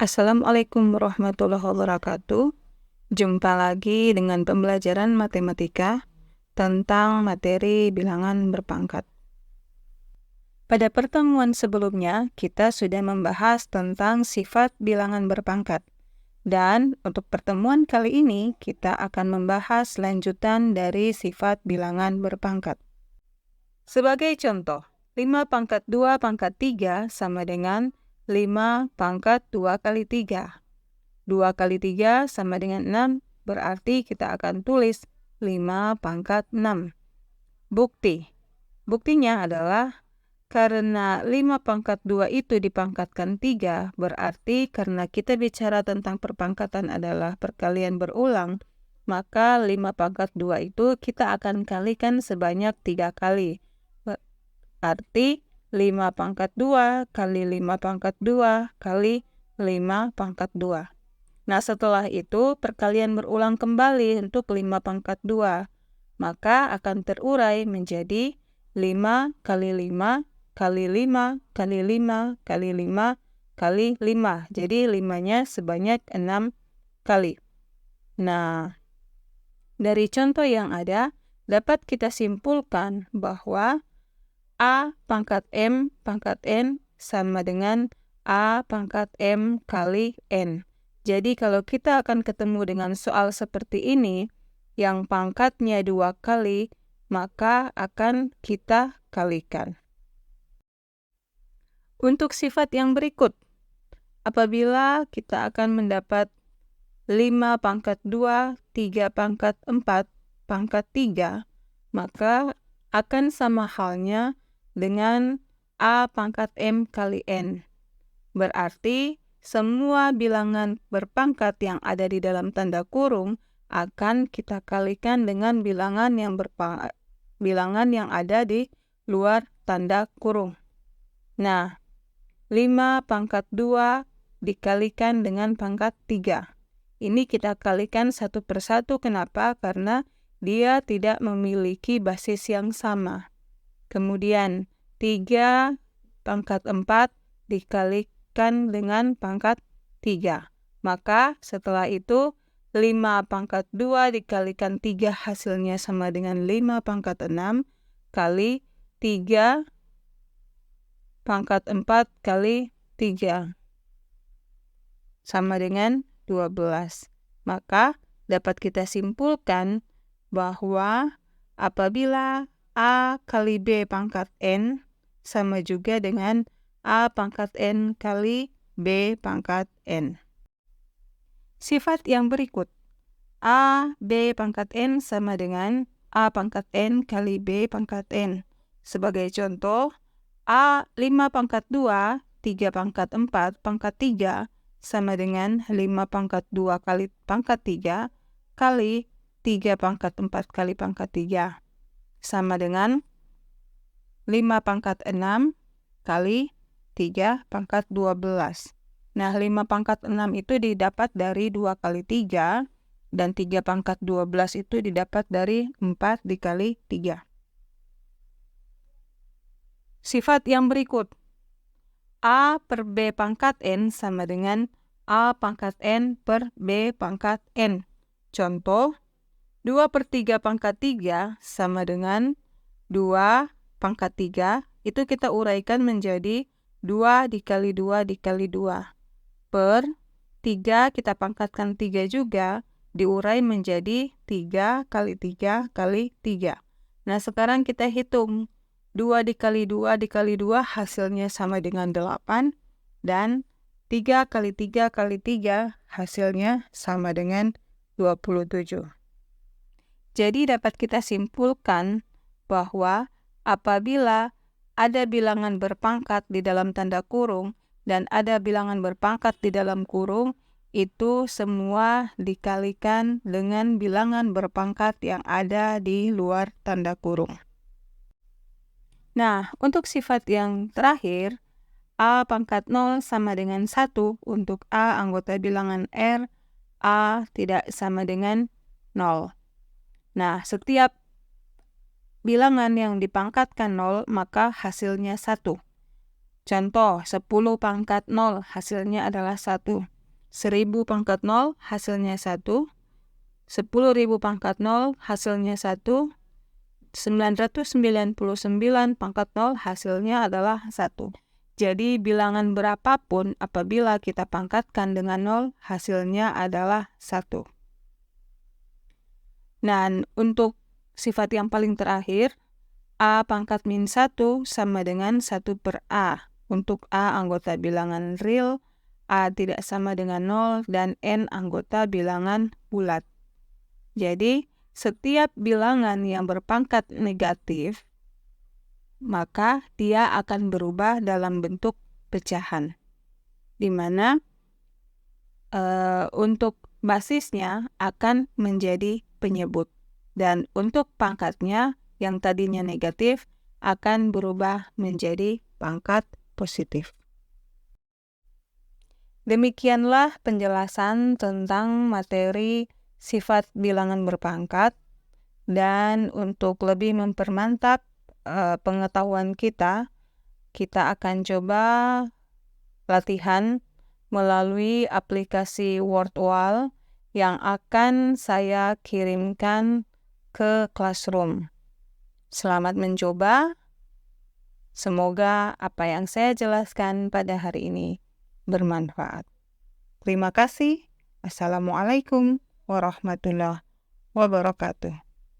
Assalamualaikum warahmatullahi wabarakatuh. Jumpa lagi dengan pembelajaran matematika tentang materi bilangan berpangkat. Pada pertemuan sebelumnya, kita sudah membahas tentang sifat bilangan berpangkat. Dan untuk pertemuan kali ini, kita akan membahas lanjutan dari sifat bilangan berpangkat. Sebagai contoh, 5 pangkat 2 pangkat 3 sama dengan 5 pangkat 2 kali 3. 2 kali 3 sama dengan 6, berarti kita akan tulis 5 pangkat 6. Buktinya adalah karena 5 pangkat 2 itu dipangkatkan 3, berarti karena kita bicara tentang perpangkatan adalah perkalian berulang, maka 5 pangkat 2 itu kita akan kalikan sebanyak 3 kali. Berarti 5 pangkat 2 kali 5 pangkat 2 kali 5 pangkat 2. Nah, setelah itu perkalian berulang kembali untuk 5 pangkat 2. Maka akan terurai menjadi 5 kali 5 kali 5 kali 5 kali 5 kali 5. Jadi 5-nya sebanyak 6 kali. Nah, dari contoh yang ada, dapat kita simpulkan bahwa A pangkat M pangkat N sama dengan A pangkat M kali N. Jadi kalau kita akan ketemu dengan soal seperti ini, yang pangkatnya 2 kali, maka akan kita kalikan. Untuk sifat yang berikut, apabila kita akan mendapat 5 pangkat 2, 3 pangkat 4, pangkat 3, maka akan sama halnya dengan A pangkat M kali N. Berarti semua bilangan berpangkat yang ada di dalam tanda kurung akan kita kalikan dengan bilangan yang ada di luar tanda kurung. Nah, 5 pangkat 2 dikalikan dengan pangkat 3. Ini kita kalikan satu persatu. Kenapa? Karena dia tidak memiliki basis yang sama. Kemudian 3 pangkat 4 dikalikan dengan pangkat 3. Maka setelah itu 5 pangkat 2 dikalikan 3 hasilnya sama dengan 5 pangkat 6 kali 3 pangkat 4 kali 3 sama dengan 12. Maka dapat kita simpulkan bahwa apabila A kali B pangkat N sama juga dengan A pangkat N kali B pangkat N. Sifat yang berikut, A, B pangkat N sama dengan A pangkat N kali B pangkat N. Sebagai contoh, A 5 pangkat 2, 3 pangkat 4 pangkat 3 sama dengan 5 pangkat 2 kali pangkat 3 kali 3 pangkat 4 kali pangkat 3. Sama dengan 5 pangkat 6 kali 3 pangkat 12. Nah, 5 pangkat 6 itu didapat dari 2 kali 3, dan 3 pangkat 12 itu didapat dari 4 dikali 3. Sifat yang berikut, A per B pangkat N sama dengan A pangkat N per B pangkat N. Contoh, 2 per 3 pangkat 3 sama dengan 2 pangkat 3, itu kita uraikan menjadi 2 dikali 2 dikali 2. Per 3 kita pangkatkan 3 juga, diurai menjadi 3 kali 3 kali 3. Nah, sekarang kita hitung. 2 dikali 2 dikali 2 hasilnya sama dengan 8, dan 3 kali 3 kali 3 hasilnya sama dengan 27. Jadi dapat kita simpulkan bahwa apabila ada bilangan berpangkat di dalam tanda kurung dan ada bilangan berpangkat di dalam kurung, itu semua dikalikan dengan bilangan berpangkat yang ada di luar tanda kurung. Nah, untuk sifat yang terakhir, A pangkat 0 sama dengan 1 untuk A anggota bilangan R, A tidak sama dengan 0. Nah, setiap bilangan yang dipangkatkan 0, maka hasilnya 1. Contoh, 10 pangkat 0 hasilnya adalah 1. 1000 pangkat 0 hasilnya 1. 10.000 pangkat 0 hasilnya 1. 999 pangkat 0 hasilnya adalah 1. Jadi bilangan berapapun apabila kita pangkatkan dengan 0 hasilnya adalah 1. Dan untuk sifat yang paling terakhir, A pangkat min 1 sama dengan 1 per A. Untuk A anggota bilangan real, A tidak sama dengan 0, dan N anggota bilangan bulat. Jadi, setiap bilangan yang berpangkat negatif, maka dia akan berubah dalam bentuk pecahan, di mana untuk basisnya akan menjadi penyebut, dan untuk pangkatnya yang tadinya negatif akan berubah menjadi pangkat positif. Demikianlah penjelasan tentang materi sifat bilangan berpangkat, dan untuk lebih mempermantap pengetahuan kita akan coba latihan melalui aplikasi Wordwall yang akan saya kirimkan ke Classroom. Selamat mencoba. Semoga apa yang saya jelaskan pada hari ini bermanfaat. Terima kasih. Assalamualaikum warahmatullahi wabarakatuh.